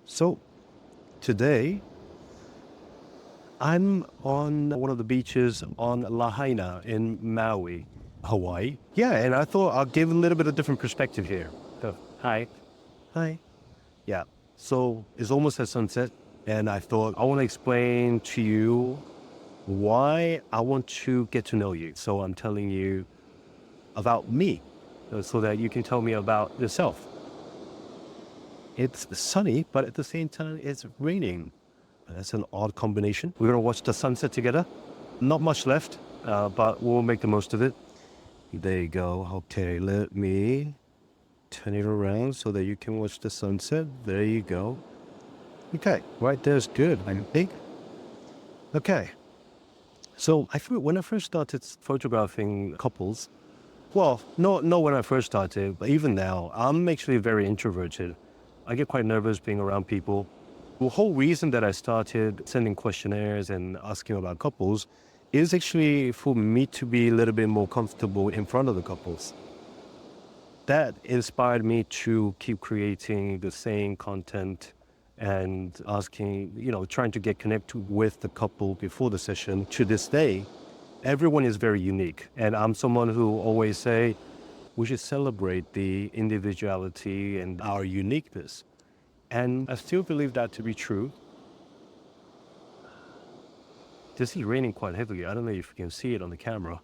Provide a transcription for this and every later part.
So today I'm on one of the beaches on Lahaina in Maui, Hawaii. Yeah, and I thought I'll give a little bit of different perspective here. So, hi. Hi. Yeah. So it's almost at sunset, and I thought I want to explain to you why I want to get to know you. So I'm telling you about me so that you can tell me about yourself. It's sunny, but at the same time, it's raining. That's an odd combination. We're going to watch the sunset together. Not much left, but we'll make the most of it. There you go. Okay, let me turn it around so that you can watch the sunset. There you go. Okay, right there's good, I think. Okay, so when I first started photographing couples, well, not when I first started, but even now, I'm actually very introverted. I get quite nervous being around people. The whole reason that I started sending questionnaires and asking about couples is actually for me to be a little bit more comfortable in front of the couples. That inspired me to keep creating the same content and asking, trying to get connected with the couple before the session. To this day, everyone is very unique. And I'm someone who always say, we should celebrate the individuality and our uniqueness. And I still believe that to be true. This is raining quite heavily. I don't know if you can see it on the camera,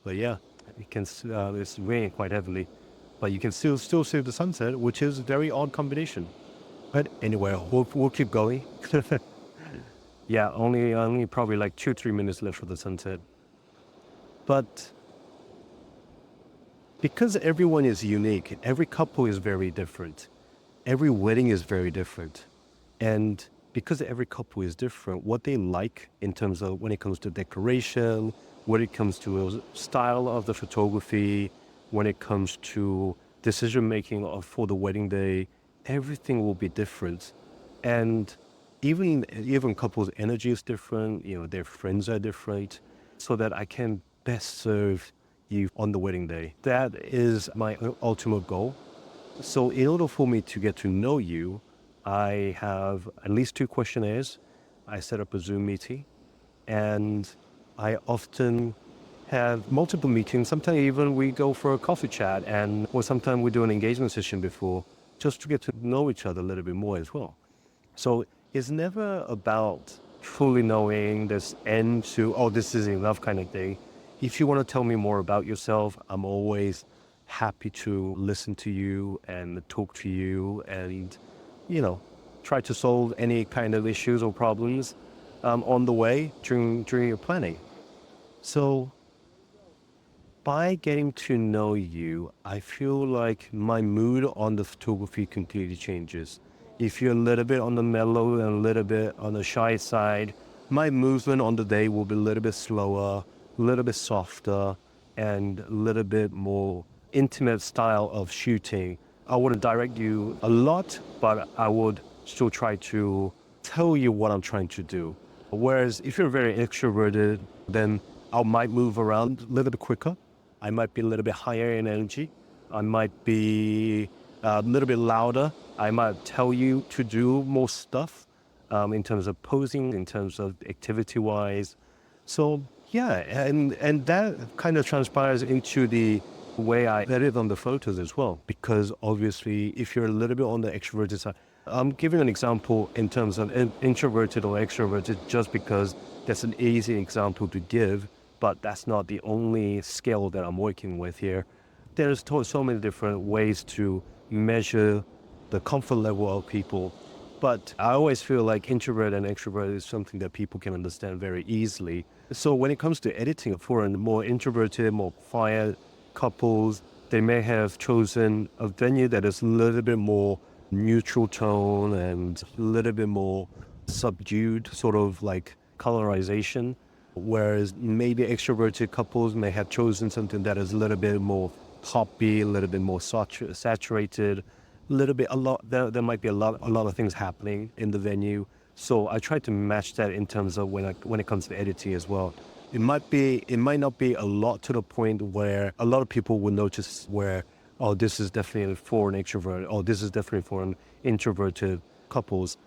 but yeah, it's raining quite heavily. But you can still see the sunset, which is a very odd combination. But anyway, we'll keep going. Yeah, only probably like 2-3 minutes left for the sunset. But because everyone is unique, every couple is very different. Every wedding is very different. And because every couple is different, what they like in terms of when it comes to decoration, when it comes to style of the photography, when it comes to decision making for the wedding day, everything will be different. And even couples' energy is different, their friends are different, so that I can best serve you on the wedding day. That is my ultimate goal. So in order for me to get to know you, I have at least 2 questionnaires. I set up a Zoom meeting, and I often have multiple meetings. Sometimes even we go for a coffee chat, or sometimes we do an engagement session before, just to get to know each other a little bit more as well. So it's never about fully knowing this end to, oh, this is enough kind of thing. If you want to tell me more about yourself, I'm always happy to listen to you and talk to you and, try to solve any kind of issues or problems on the way during your planning. So by getting to know you, I feel like my mood on the photography completely changes. If you're a little bit on the mellow and a little bit on the shy side, my movement on the day will be a little bit slower, a little bit softer, and a little bit more intimate style of shooting. I wouldn't direct you a lot, but I would still try to tell you what I'm trying to do. Whereas if you're very extroverted, then I might move around a little bit quicker. I might be a little bit higher in energy. I might be a little bit louder. I might tell you to do more stuff in terms of posing, in terms of activity-wise. So yeah, and that kind of transpires into the way I edit on the photos as well. Because obviously, if you're a little bit on the extroverted side, I'm giving an example in terms of introverted or extroverted just because that's an easy example to give, but that's not the only scale that I'm working with here. There's so many different ways to measure the comfort level of people. But I always feel like introvert and extrovert is something that people can understand very easily. So when it comes to editing for a more introverted, more quiet couples, they may have chosen a venue that is a little bit more neutral tone and a little bit more subdued, sort of like colorization. Whereas maybe extroverted couples may have chosen something that is a little bit more poppy, a little bit more saturated, there might be a lot of things happening in the venue. So I try to match that in terms of when it comes to editing as well. It might not be a lot to the point where a lot of people will notice where, oh, this is definitely for an extrovert, oh, this is definitely for an introverted. couples.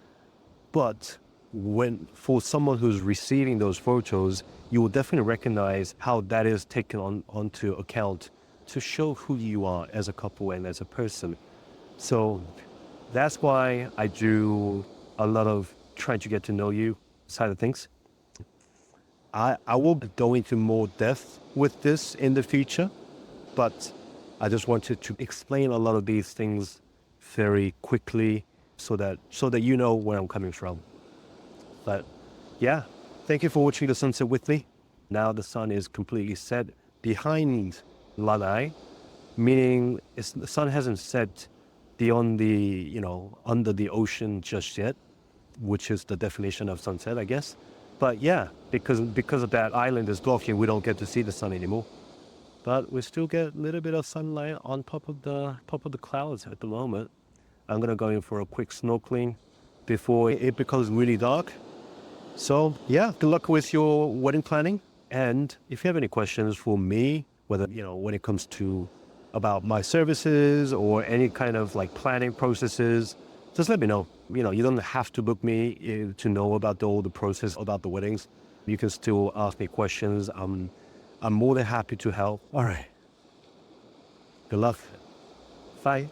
But when for someone who's receiving those photos, you will definitely recognize how that is taken onto account to show who you are as a couple and as a person. So that's why I do a lot of trying to get to know you side of things. I will go into more depth with this in the future, but I just wanted to explain a lot of these things very quickly so that you know where I'm coming from. But yeah, thank you for watching the sunset with me. Now the sun is completely set behind Lanai, meaning the sun hasn't set beyond under the ocean just yet, which is the definition of sunset, I guess. But yeah, because of that island is blocking, we don't get to see the sun anymore. But we still get a little bit of sunlight on top of the clouds at the moment. I'm gonna go in for a quick snorkeling before it becomes really dark. So yeah, good luck with your wedding planning. And if you have any questions for me, whether when it comes to about my services or any kind of like planning processes, just let me know. You don't have to book me to know about all the process about the weddings. You can still ask me questions. I'm more than happy to help. All right. Good luck. Bye.